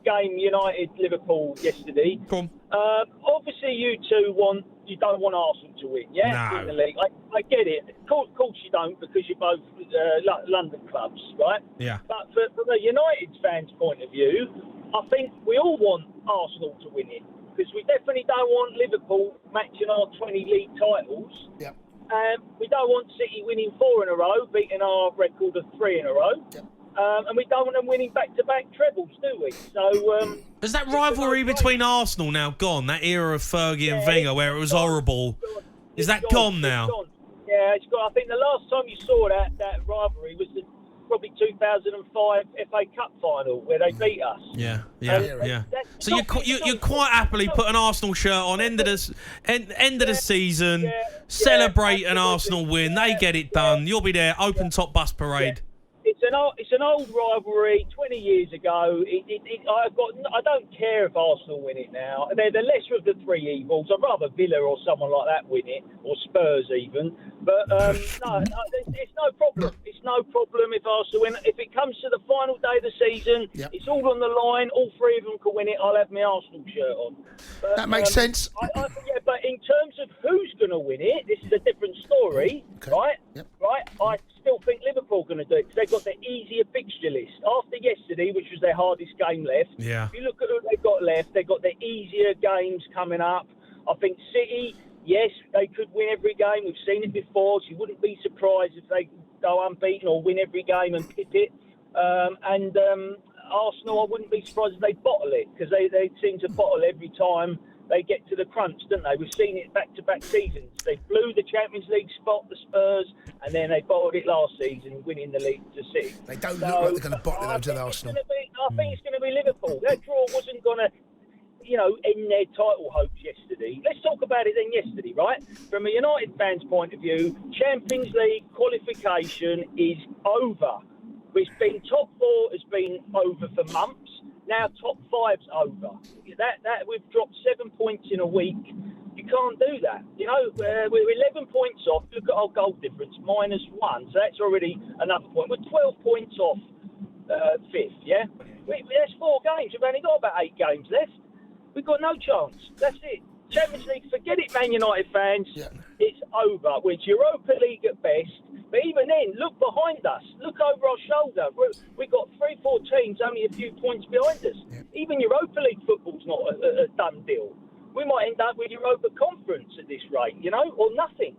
game, United-Liverpool yesterday. Come Obviously, you don't want Arsenal to win, yeah? No. In the league. I get it. Of course you don't, because you're both London clubs, right? Yeah. But from a United fan's point of view, I think we all want Arsenal to win it, because we definitely don't want Liverpool matching our 20 league titles. Yep. We don't want City winning 4 in a row, beating our record of 3 in a row. Yep. And we don't want them winning back-to-back trebles, do we? So, Is that rivalry between Arsenal now gone? That era of Fergie and Wenger where it was horrible. Is that gone now? It's gone. Yeah, it's gone. I think the last time you saw that rivalry was probably 2005 FA Cup final where they beat us. Yeah. So you quite happily put an Arsenal shirt on end of the season, celebrate an Arsenal win. They get it done. You'll be there, open top bus parade. It's an old rivalry, 20 years ago. I don't care if Arsenal win it now. They're the lesser of the three evils. I'd rather Villa or someone like that win it, or Spurs even. But no, it's no problem. It's no problem if Arsenal win. If it comes to the final day of the season, It's all on the line. All three of them can win it. I'll have my Arsenal shirt on. But, that makes sense. But in terms of who's going to win it, this is a different story, right? Yep. Right? I still think Liverpool are going to do it because they've got the easier fixture list. After yesterday, which was their hardest game left, if you look at who they've got left, they've got the easier games coming up. I think City, yes, they could win every game. We've seen it before, so you wouldn't be surprised if they go unbeaten or win every game and pip it. Arsenal, I wouldn't be surprised if they bottle it, because they seem to bottle every time they get to the crunch, don't they? We've seen it back-to-back seasons. They blew the Champions League spot, the Spurs, and then they bottled it last season, winning the league to City. They don't look like they're going to bottle it over Arsenal. I think it's going to be Liverpool. That draw wasn't going to, end their title hopes yesterday. Let's talk about it then yesterday, right? From a United fan's point of view, Champions League qualification is over. It's been top 4 has been over for months. Now top 5's over. That we've dropped 7 points in a week. You can't do that. We're 11 points off. Look at our goal difference, -1. So that's already another point. We're 12 points off 5th. Yeah, that's 4 games. We've only got about 8 games left. We've got no chance. That's it. Champions League, forget it, Man United fans. Yeah. It's over. We're Europa League at best. But even then, look behind us. Look over our shoulder. We've got 3-4 teams only a few points behind us. Yeah. Even Europa League football's not a done deal. We might end up with Europa Conference at this rate, or nothing.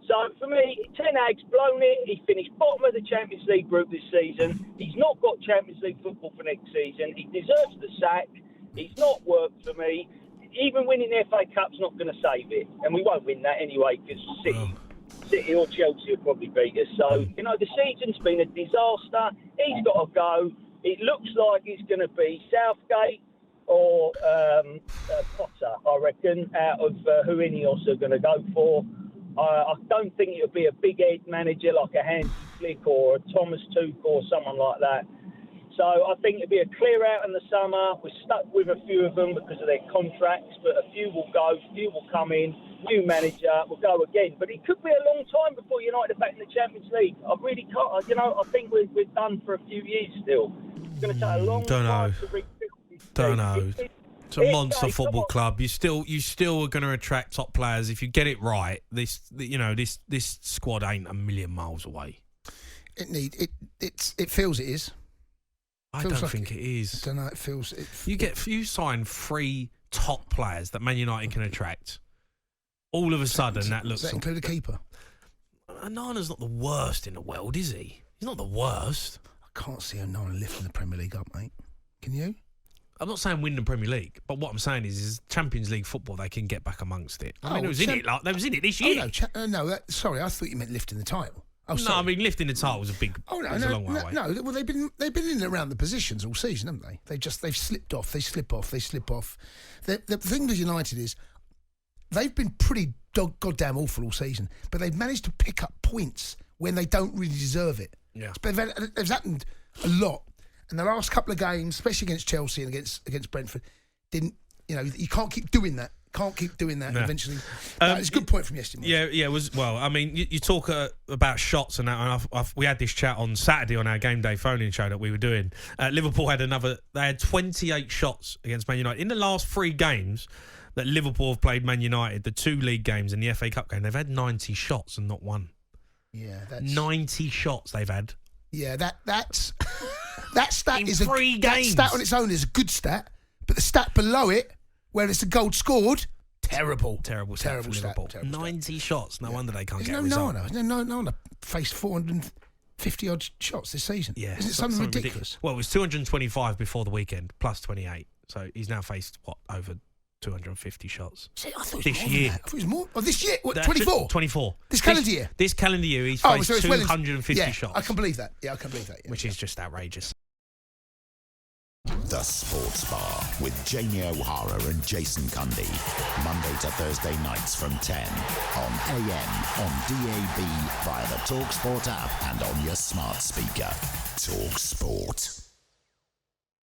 So for me, Ten Hag's blown it. He finished bottom of the Champions League group this season. He's not got Champions League football for next season. He deserves the sack. It's not worked for me. Even winning the FA Cup's not going to save it. And we won't win that anyway, because City or Chelsea will probably beat us. So, the season's been a disaster. He's got to go. It looks like it's going to be Southgate or Potter, I reckon, out of who Ineos are going to go for. I don't think it'll be a big head manager like a Hansi Flick or a Thomas Tuchel or someone like that. So I think it'll be a clear out in the summer. We're stuck with a few of them because of their contracts, but a few will go, a few will come in. New manager will go again. But it could be a long time before United are back in the Champions League. I really can't. I think we're done for a few years still. It's going to take a long time to rebuild this team. Don't know. It's a monster football club. You still are going to attract top players if you get it right. This squad ain't a million miles away. It feels it is. I don't think it is. I don't know. It feels. You sign 3 top players that Man United can attract. All of a sudden, that looks. Does that include a keeper? Onana's not the worst in the world, is he? He's not the worst. I can't see Onana lifting the Premier League up, mate. Can you? I'm not saying win the Premier League, but what I'm saying is Champions League football, they can get back amongst it. I mean, they was in it this year. Sorry, I thought you meant lifting the title. Oh, no, I mean lifting the title was a long way away. No, well they've been in and around the positions all season, haven't they? They've slipped off. They slip off. The thing with United is they've been pretty goddamn awful all season, but they've managed to pick up points when they don't really deserve it. Yeah, it's happened a lot. And the last couple of games, especially against Chelsea and against Brentford, you can't keep doing that. Can't keep doing that eventually. It's a good point from yesterday. Yeah, it was. Well, I mean, you talk about shots and that, and we had this chat on Saturday on our game day phone-in show that we were doing. Liverpool had they had 28 shots against Man United. In the last 3 games that Liverpool have played Man United, the 2 league games and the FA Cup game, they've had 90 shots and not one. Yeah, that's 90 shots they've had. Yeah, that stat is 3 games. That stat on its own is a good stat, but the stat below it, where it's a goal scored, terrible stat. 90 shots. No wonder they can't get a result. No one faced 450 odd shots this season. Yeah, isn't it something ridiculous? Well, it was 225 before the weekend, plus 28. So he's now faced over 250 shots. See, I thought this year. I thought it was more. Oh, this year? What, 24? 24. This calendar year? This calendar year, he's faced 250 shots. I can believe that. Yeah, I can believe that. Yeah, which is just outrageous. The Sports Bar with Jamie O'Hara and Jason Cundy. Monday to Thursday nights from 10 on AM, on DAB, via the talkSPORT app and on your smart speaker. talkSPORT.